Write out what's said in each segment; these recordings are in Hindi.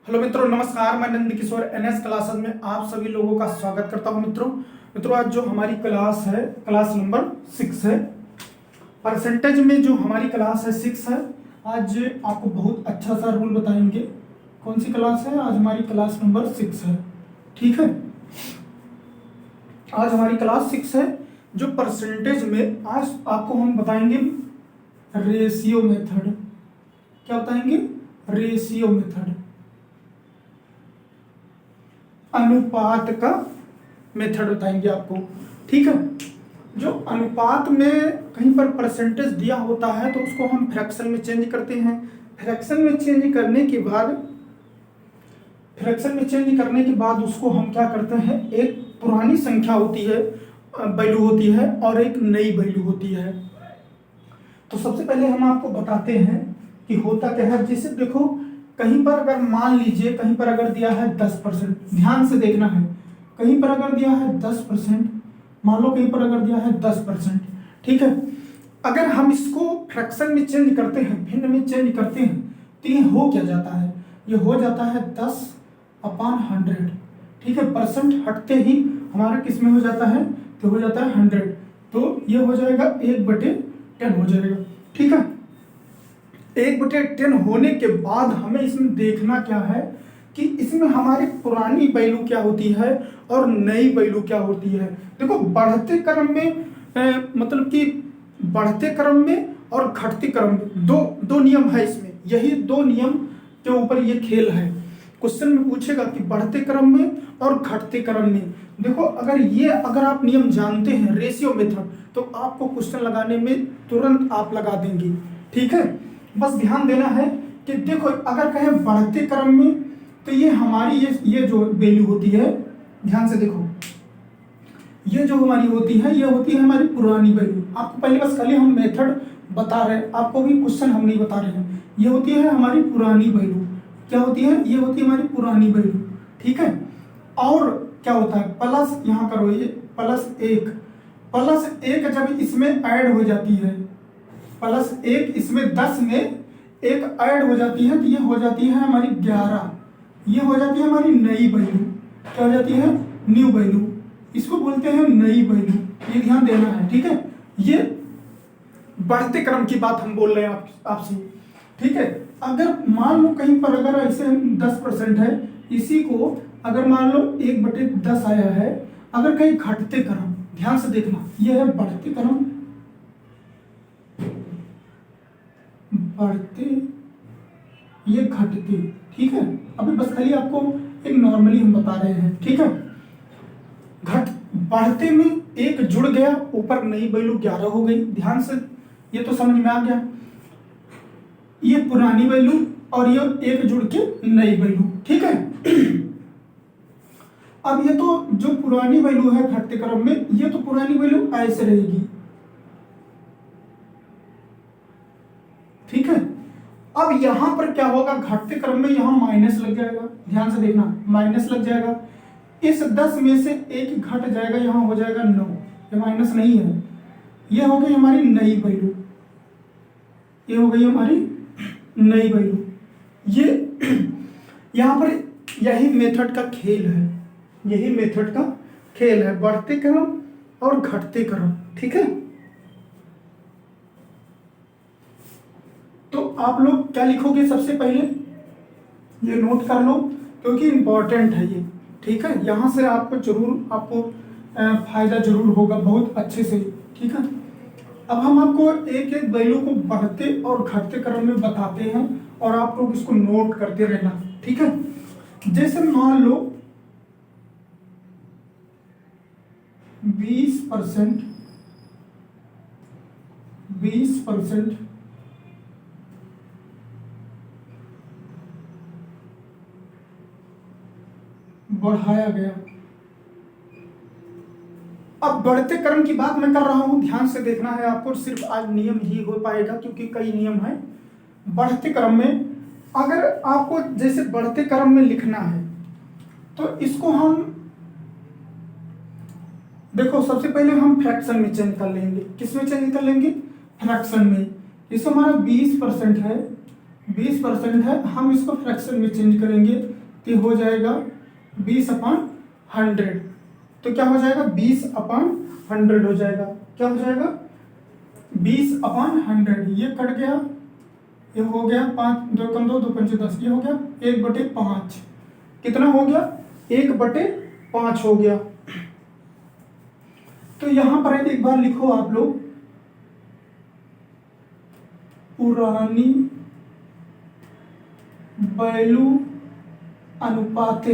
हेलो मित्रों, नमस्कार। मैं नंद किशोर एनएस क्लासेस में आप सभी लोगों का स्वागत करता हूं। मित्रों आज जो हमारी क्लास है, क्लास नंबर 6 है। परसेंटेज में जो हमारी क्लास है 6 है। आज आपको बहुत अच्छा सा रूल बताएंगे। कौन सी क्लास है? आज हमारी क्लास नंबर 6 है। ठीक है, आज हमारी क्लास 6 है। जो परसेंटेज में आज आपको हम बताएंगे रेशियो मेथड। क्या बताएंगे? रेशियो मेथड, अनुपात का मेथड बताएंगे आपको। ठीक है, जो अनुपात में कहीं पर परसेंटेज दिया होता है तो उसको हम फ्रैक्शन में चेंज करते हैं। फ्रैक्शन में चेंज करने के बाद उसको हम क्या करते हैं, एक पुरानी संख्या होती है, वैल्यू होती है, और एक नई वैल्यू होती है। तो सबसे पहले हम आपको बताते हैं कि होता क्या है। जैसे देखो, कहीं पर अगर मान लीजिए कहीं पर अगर दिया है 10%, ध्यान से देखना है। कहीं पर अगर दिया है 10%, मान लो कहीं पर अगर दिया है 10%, ठीक है। अगर हम इसको फ्रैक्शन में चेंज करते हैं, भिन्न में चेंज करते हैं, तो ये हो क्या जाता है? ये हो जाता है 10/100। ठीक है, परसेंट हटते ही हमारा किस में हो जाता है? तो हो जाता है 100। तो ये हो जाएगा 1/10 हो जाएगा। ठीक है, 1/10 होने के बाद हमें इसमें देखना क्या है कि इसमें हमारी पुरानी वैल्यू क्या होती है और नई वैल्यू क्या होती है। देखो, बढ़ते क्रम में मतलब कि बढ़ते क्रम में और घटते क्रम में दो नियम है इसमें। यही दो नियम के ऊपर ये खेल है। क्वेश्चन में पूछेगा कि बढ़ते क्रम में और घटते क्रम में। देखो, अगर आप नियम जानते हैं रेशियो मेथड, तो आपको क्वेश्चन लगाने में तुरंत आप लगा देंगे। ठीक है, बस ध्यान देना है कि देखो, अगर कहें बढ़ते क्रम में, तो ये हमारी ये जो वैल्यू होती है, ध्यान से देखो, ये जो हमारी होती है, ये होती है हमारी पुरानी वैल्यू। आपको पहले बस खाली हम मेथड बता रहे हैं, आपको भी क्वेश्चन हम नहीं बता रहे हैं। ये होती है हमारी पुरानी वैल्यू। क्या होती है? ये होती है हमारी पुरानी वैल्यू। ठीक है, और क्या होता है, प्लस यहाँ करो, ये +1 जब इसमें ऐड हो जाती है, +1 इसमें 10 में एक ऐड हो जाती है, तो ये हो जाती है हमारी 11। ये हो जाती है हमारी नई वैल्यू। क्या हो जाती है? New value. इसको बोलते हैं नई वैल्यू। ये ध्यान देना है। ठीक है, ये बढ़ते क्रम की बात हम बोल रहे हैं आपसे। ठीक है, अगर मान लो कहीं पर अगर ऐसे 10% है, इसी को अगर मान लो 1/10 आया है, अगर कहीं घटते क्रम, ध्यान से देखना, ये है बढ़ते क्रम, बढ़ते, ये घटते। ठीक है, अभी बस खाली आपको एक नॉर्मली हम बता रहे हैं। ठीक है, बढ़ते में एक जुड़ गया, ऊपर नई वैल्यू 11 हो गई। ध्यान से, ये तो समझ में आ गया। ये पुरानी वैल्यू और ये एक जुड़ के नई वैल्यू। ठीक है, अब ये तो जो पुरानी वैल्यू है घटते क्रम में, ये तो पुरानी वैल्यू ऐसे रहेगी। ठीक है, अब यहां पर क्या होगा, घटते क्रम में यहां माइनस लग जाएगा। ध्यान से देखना, माइनस लग जाएगा। इस 10 में से एक घट जाएगा, यहां हो जाएगा 9। ये माइनस नहीं है, ये हो गई हमारी नई वैल्यू। ये हो गई हमारी नई वैल्यू। ये यहां पर यही मेथड का खेल है, यही मेथड का खेल है, बढ़ते क्रम और घटते क्रम। ठीक है, तो आप लोग क्या लिखोगे? सबसे पहले ये नोट कर लो, क्योंकि इंपॉर्टेंट है ये। ठीक है, यहां से आपको फायदा जरूर होगा बहुत अच्छे से। ठीक है, अब हम आपको एक एक वैल्यू को बढ़ते और घटते क्रम में बताते हैं, और आप लोग इसको नोट करते रहना। ठीक है, जैसे मान लो 20% बढ़ाया गया। अब बढ़ते क्रम की बात मैं कर रहा हूं, ध्यान से देखना है आपको। सिर्फ आज नियम ही हो पाएगा, क्योंकि कई नियम है। बढ़ते क्रम में अगर आपको जैसे बढ़ते क्रम में लिखना है, तो इसको हम देखो, सबसे पहले हम फ्रैक्शन में चेंज कर लेंगे। किस में चेंज कर लेंगे? फ्रैक्शन में। इसको हमारा 20% है, 20% है, हम इसको फ्रैक्शन में चेंज करेंगे। तो हो जाएगा 20/100। तो क्या हो जाएगा 20/100 हो जाएगा। क्या हो जाएगा 20/100। ये कट गया, ये हो गया 5 2 कम 2 2 पंचे 10, ये हो गया 1/5। कितना हो गया 1/5 हो गया। तो यहां पर एक बार लिखो आप लोग, पुरानी वैल्यू अनुपाते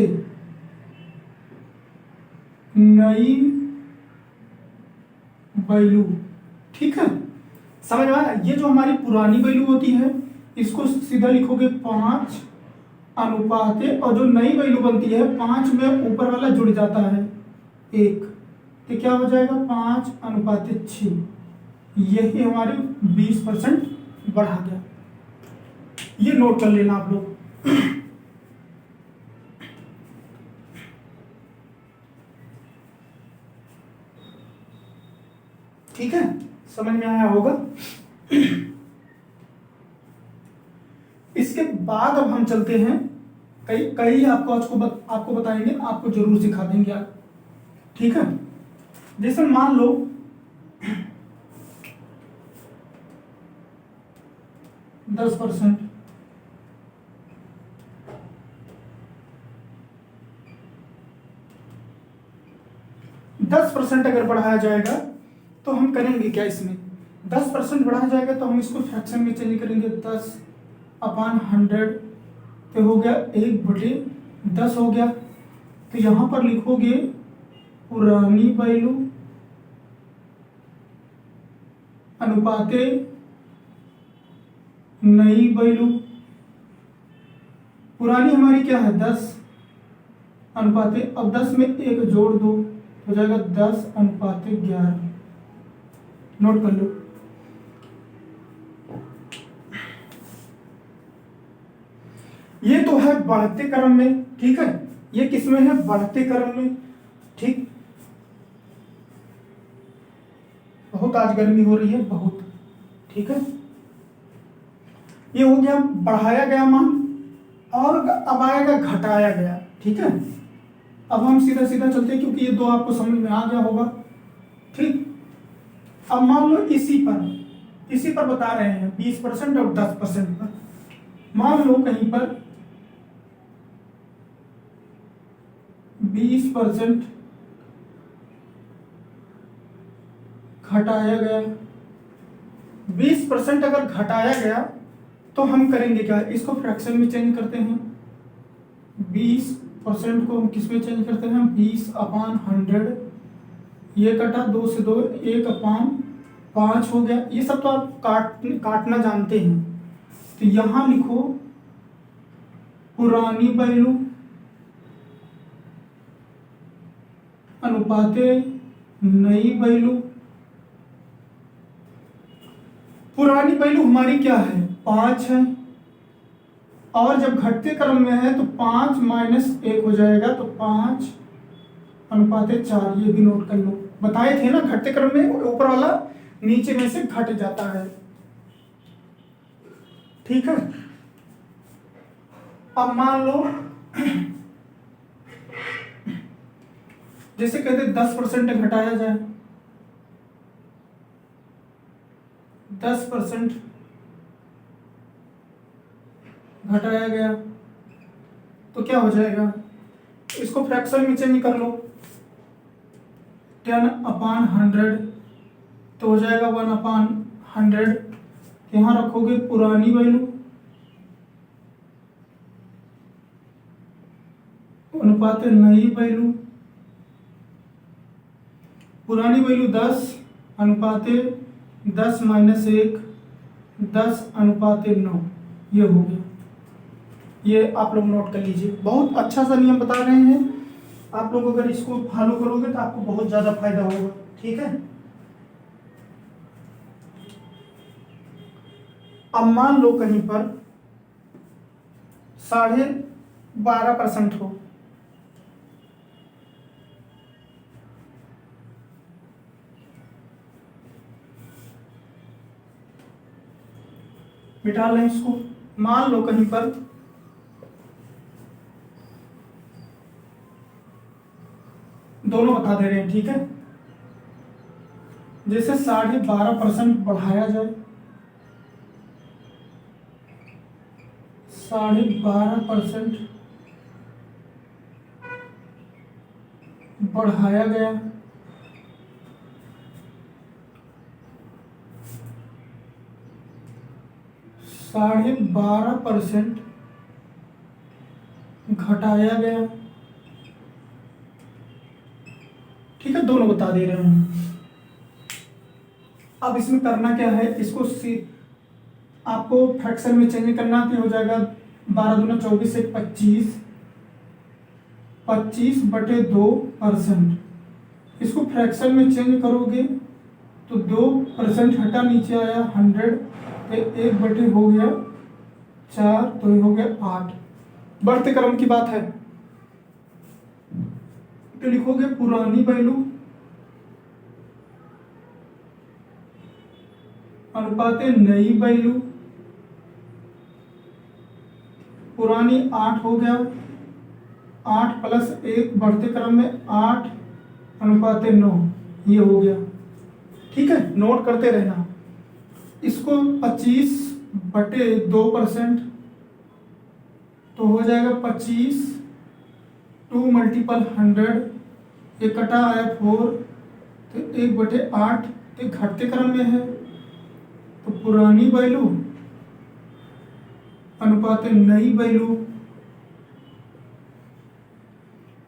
नई वैल्यू। ठीक है, समझ में आया। ये जो हमारी पुरानी वैल्यू होती है इसको सीधा लिखोगे 5 अनुपाते, और जो नई वैल्यू बनती है 5 में ऊपर वाला जुड़ जाता है 1, तो क्या हो जाएगा 5/6। यही हमारी 20% बढ़ा गया। ये नोट कर लेना आप लोग। ठीक है, समझ में आया होगा। इसके बाद अब हम चलते हैं, कई कई आपको बताएंगे, आपको जरूर सिखा देंगे आप। ठीक है, जैसे मान लो 10%, 10% अगर बढ़ाया जाएगा तो हम करेंगे क्या इसमें, 10% बढ़ाया जाएगा तो हम इसको फ्रैक्शन में चेंज करेंगे। 10/100 तो हो गया 1/10 हो गया। तो यहां पर लिखोगे पुरानी वैल्यू अनुपाते नई वैल्यू। पुरानी हमारी क्या है 10/, अब 10 में 1 जोड़ दो हो जाएगा 10/11। नोट कर लो। ये तो है बढ़ते क्रम में। ठीक है, ये किसमें है बढ़ते क्रम में। ठीक, बहुत आज गर्मी हो रही है बहुत। ठीक है, ये हो गया बढ़ाया गया मान, और अब आएगा घटाया गया। ठीक है, अब हम सीधा सीधा चलते हैं क्योंकि ये दो आपको समझ में आ गया होगा। ठीक, अब मान लो इसी पर बता रहे हैं 20% और 10% पर। मान लो कहीं पर 20% घटाया गया। 20% अगर घटाया गया तो हम करेंगे क्या, इसको फ्रैक्शन में चेंज करते हैं। 20% को हम किस में चेंज करते हैं 20/100। ये कटा 2 से 2 1/5 हो गया। ये सब तो आप काटना जानते हैं। तो यहां लिखो पुरानी वैल्यू अनुपाते नई वैल्यू। पुरानी वैल्यू हमारी क्या है 5 है, और जब घटते क्रम में है तो 5 - 1 हो जाएगा, तो 5/4। ये भी नोट कर लो, बताए थे ना घटते क्रम में ऊपर वाला नीचे में से घट जाता है। ठीक है, अब मान लो जैसे कहते 10% घटाया जाए, 10% घटाया गया तो क्या हो जाएगा, इसको फ्रैक्शन में चेंज कर लो। 10/100 तो हो जाएगा 1/100। यहां रखोगे पुरानी वैल्यू अनुपात नई वैल्यू। पुरानी वैल्यू 10 अनुपात 10 - 1 10/9। ये हो गया। ये आप लोग नोट कर लीजिए, बहुत अच्छा सा नियम बता रहे हैं। आप लोग अगर इसको फॉलो करोगे तो आपको बहुत ज्यादा फायदा होगा। ठीक है, अब मान लो कहीं पर 12.5% हो, मिटा लें इसको। मान लो कहीं पर दोनों बता दे रहे हैं, ठीक है। जैसे 12.5% बढ़ाया जाए, 12.5% बढ़ाया गया, साढ़े 12% घटाया गया, ठीक है। दोनों बता दे रहे हैं। अब इसमें करना क्या है, इसको आपको फ्रैक्शन में चेंज करना, तो हो जाएगा 12 दूना 24 से 25, 25/2%। इसको फ्रैक्शन में चेंज करोगे तो 2% हटा, नीचे आया 100, तो 1 हो गया 4, तो ये हो गया 8। बढ़ते क्रम की बात है तो लिखोगे पुरानी वैल्यू अनुपात नई वैल्यू। पुरानी 8 हो गया, 8 + 1 बढ़ते क्रम में 8 अनुपात 9, ये हो गया, ठीक है। नोट करते रहना। इसको 25/2%, तो हो जाएगा 25, 2 × 100, ये कटा आया 4, तो 1/8, तो घटते क्रम में है, तो पुरानी वैल्यू अनुपात नई वैल्यू।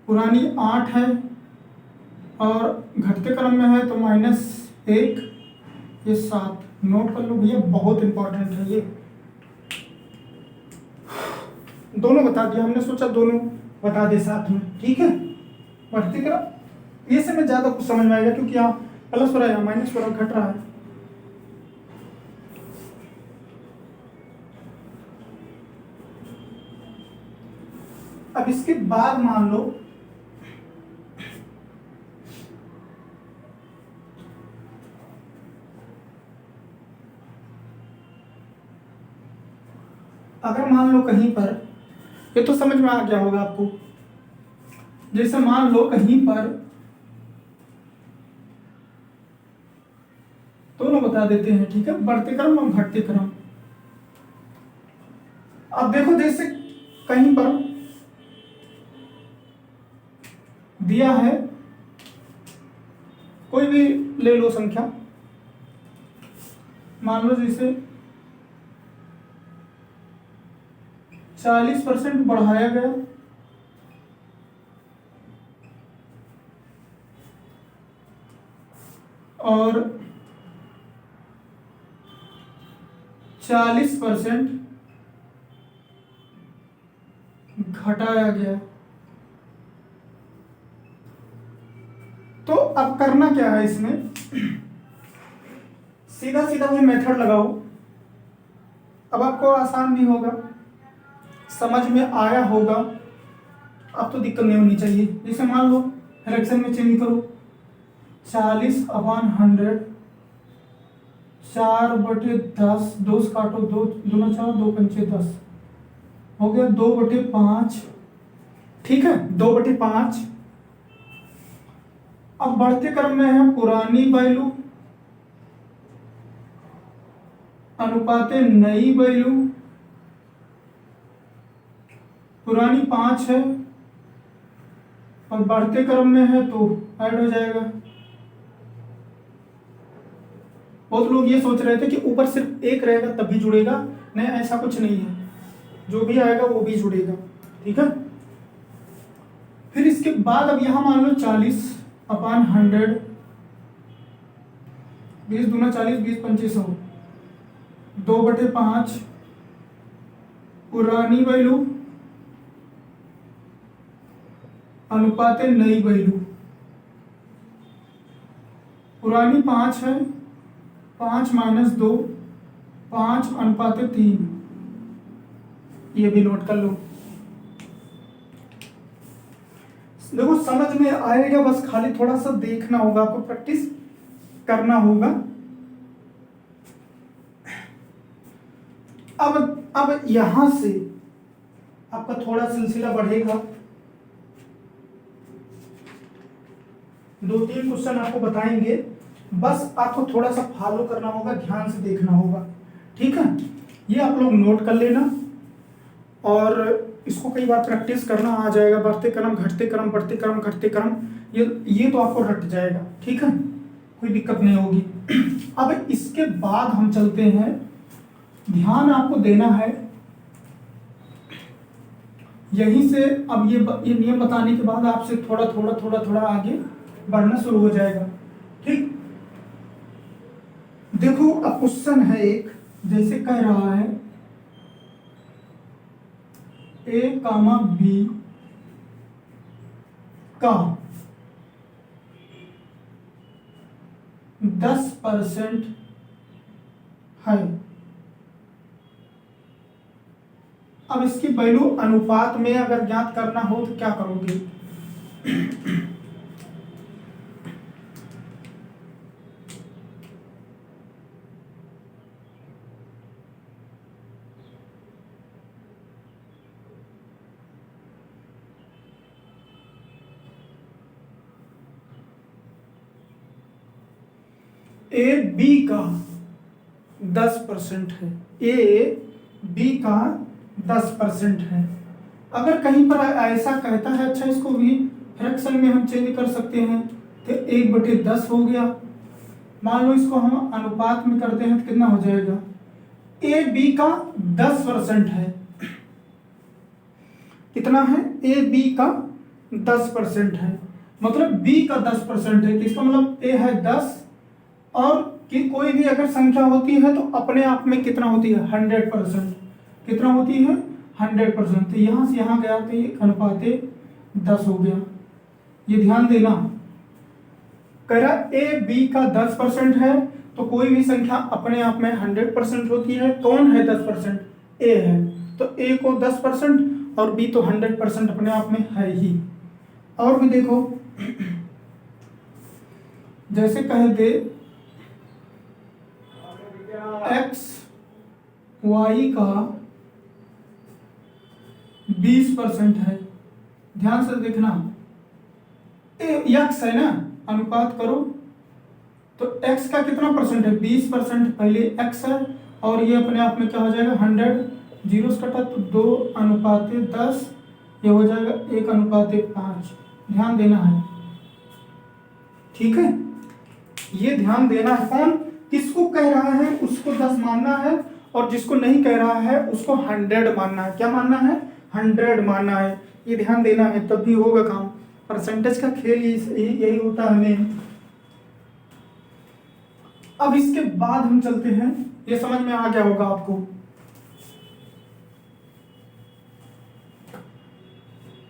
पुरानी 8 है और घटते क्रम में है, तो -1, ये 7। नोट कर लो भैया, बहुत इंपॉर्टेंट है ये। दोनों बता दिया हमने, सोचा दोनों बता दे साथ में, ठीक है। बढ़ते क्रम ये से में ज्यादा कुछ समझ में आएगा, क्योंकि यहाँ प्लस हो रहा है, यहाँ माइनस हो रहा है, घट रहा है। अब इसके बाद मान लो अगर मान लो कहीं पर, ये तो समझ में आ गया होगा आपको, जैसे मान लो कहीं पर, दोनों बता देते हैं, ठीक है, बढ़ते क्रम और घटते क्रम। अब देखो, जैसे कहीं पर दिया है, कोई भी ले लो संख्या, मान लो जैसे 40% बढ़ाया गया, और 40% घटाया गया। तो अब करना क्या है इसमें, सीधा सीधा वही मेथड लगाओ। अब आपको आसान भी होगा, समझ में आया होगा, अब तो दिक्कत नहीं होनी चाहिए। जैसे मान लो फ्रैक्शन में चेंज करो, 40/100, 4/10, 2 से काटो, 2 दूना 4, 2 पंचे 10, हो गया 2/5, ठीक है, 2/5। अब बढ़ते क्रम में है पुरानी वैल्यू अनुपात नई वैल्यू। पुरानी 5 है और बढ़ते क्रम में है, तो ऐड हो जाएगा। बहुत लोग ये सोच रहे थे कि ऊपर सिर्फ 1 रहेगा तभी जुड़ेगा, नहीं, ऐसा कुछ नहीं है, जो भी आएगा वो भी जुड़ेगा, ठीक है। फिर इसके बाद अब यहां मान लो 40/100, 20 दूना 40, 20 पंचे 100, 2/5 पुरानी वैल्यू अनुपात नई वैल्यू। पुरानी 5 है, 5 - 2, 5/3, ये भी नोट कर लो। देखो समझ में आएगा, बस खाली थोड़ा सा देखना होगा, आपको प्रैक्टिस करना होगा। अब यहां से आपका थोड़ा सिलसिला बढ़ेगा। 2-3 क्वेश्चन आपको बताएंगे, बस आपको थोड़ा सा फॉलो करना होगा, ध्यान से देखना होगा, ठीक है। ये आप लोग नोट कर लेना और इसको कई बार प्रैक्टिस करना आ जाएगा। बढ़ते क्रम, घटते क्रम, बढ़ते क्रम, घटते क्रम, ये तो आपको रट जाएगा, ठीक है, कोई दिक्कत नहीं होगी। अब इसके बाद हम चलते हैं, ध्यान आपको देना है यहीं से। अब ये नियम बताने के बाद आपसे थोड़ा थोड़ा थोड़ा थोड़ा आगे बढ़ना शुरू हो जाएगा, ठीक। देखो अब क्वेश्चन है एक, जैसे कह रहा है A, B का 10% है। अब इसकी वैल्यू अनुपात में अगर ज्ञात करना हो तो क्या करोगे? ए बी का 10% है, ए बी का 10% है। अगर कहीं पर ऐसा कहता है, अच्छा इसको भी फ्रैक्शन में हम चेंज कर सकते हैं, तो 1/10 हो गया। मान लो इसको हम अनुपात में करते हैं तो कितना हो जाएगा? ए बी का 10% है, कितना है? ए बी का 10% है, मतलब बी का 10% है, तो इसका मतलब ए है 10 और कि कोई भी अगर संख्या होती है तो अपने आप में कितना होती है? 100%। कितना होती है? 100%। तो यहां से यहां गया तो ये अनुपात 10 हो गया। ये ध्यान देना, कह रहा ए बी का 10% है तो कोई भी संख्या अपने आप में 100% होती है। कौन है 10%? ए है, तो ए को 10% और बी तो 100% अपने आप में है ही। और भी देखो, जैसे कह दे एक्स वाई का 20% है, ध्यान से देखना, एक्स है ना, अनुपात करो तो एक्स का कितना परसेंट है? 20%। पहले एक्स है और ये अपने आप में क्या हो जाएगा? 100, जीरो से कटा तो 2:10, ये हो जाएगा 1:5। ध्यान देना है, ठीक है, ये ध्यान देना है। कौन किसको कह रहा है उसको 10 मानना है और जिसको नहीं कह रहा है उसको 100 मानना है। क्या मानना है? 100 मानना है, ये ध्यान देना है, तब भी होगा काम। परसेंटेज का खेल यही होता है हमें। अब इसके बाद हम चलते हैं, ये समझ में आ गया होगा आपको।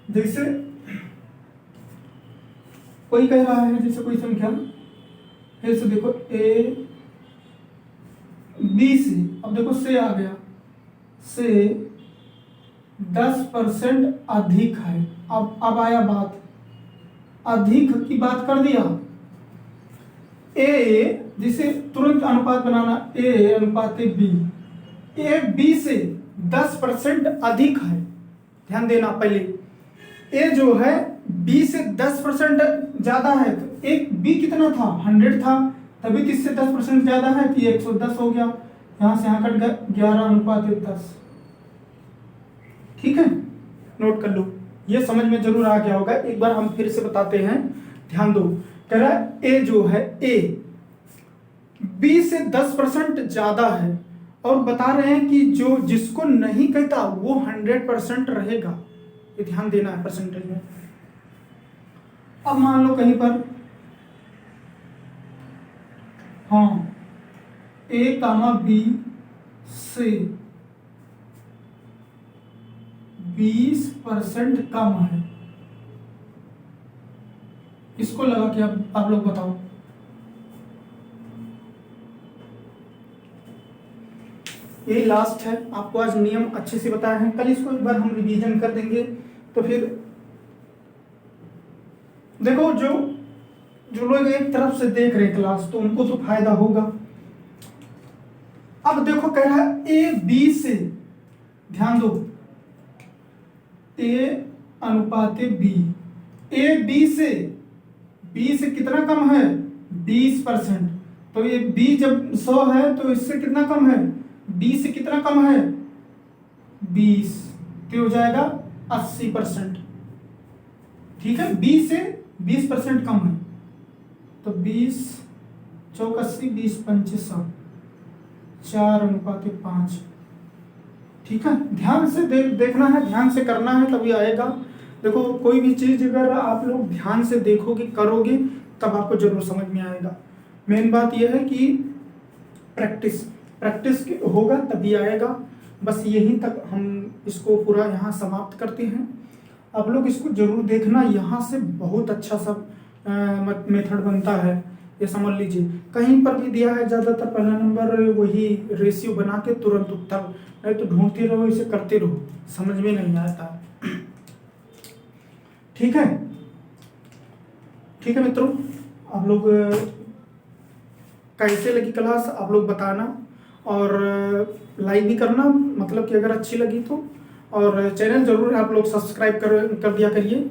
जैसे कोई कह रहा है, जैसे कोई संख्या ऐसे देखो ए बी से, अब देखो से आ गया, से 10% अधिक है। अब आया बात, अधिक की बात कर दिया। ए जिसे तुरंत अनुपात बनाना, ए अनुपात बी, ए बी से 10% अधिक है। ध्यान देना, पहले ए जो है बी से 10% ज्यादा है, तो एक बी कितना था? 100 था, तभी तो इससे 10% ज्यादा है तो 110 हो गया। यहां से यहां कट गया 11:10। ठीक है, नोट कर लो, ये समझ में जरूर आ गया होगा। एक बार हम फिर से बताते हैं, ध्यान दो। कह रहा है ए जो है, ए बी से 10% ज्यादा है और बता रहे हैं कि जो जिसको नहीं कहता वो 100% रहेगा। ये ध्यान देना है परसेंटेज में। अब मान लो कहीं पर हाँ ए कामा बी से 20% कम है, इसको लगा कि आप लोग बताओ। ये लास्ट है, आपको आज नियम अच्छे से बताया है, कल इसको एक बार हम रिवीजन कर देंगे। तो फिर देखो, जो लोग एक तरफ से देख रहे क्लास तो उनको तो फायदा होगा। अब देखो कह रहा है ए बी से, ध्यान दो, ए अनुपात बी, ए बी से b से कितना कम है 20%। तो ये b जब 100 है तो इससे कितना कम है, b से कितना कम है 20, तो हो जाएगा 80%। ठीक है, b से 20% कम है, तो 20 चौक 80, 20 पंचे 100, 4:5। ठीक है, ध्यान से देखना है, ध्यान से करना है, तभी आएगा। देखो कोई भी चीज अगर आप लोग ध्यान से देखोगे करोगे तब आपको जरूर समझ में आएगा। मेन बात यह है कि प्रैक्टिस होगा तभी आएगा। बस यहीं तक हम इसको पूरा यहाँ समाप्त करते हैं। आप लोग इसको जरूर देखना, यहाँ से बहुत अच्छा सा मेथड बनता है। ये समझ लीजिए, कहीं पर भी दिया है ज़्यादातर पहला नंबर वही रेशियो बना के तुरंत उत्तर, नहीं तो ढूंढते रहो, इसे करते रहो, समझ में नहीं आता। ठीक है, ठीक है मित्रों, आप लोग कैसे लगी क्लास आप लोग बताना, और लाइक भी करना, मतलब कि अगर अच्छी लगी तो, और चैनल जरूर आप लोग सब्सक्राइब कर दिया करिए।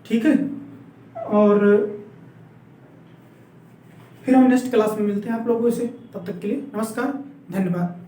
ठीक है, और फिर हम नेक्स्ट क्लास में मिलते हैं आप लोगों से। तब तक के लिए नमस्कार, धन्यवाद।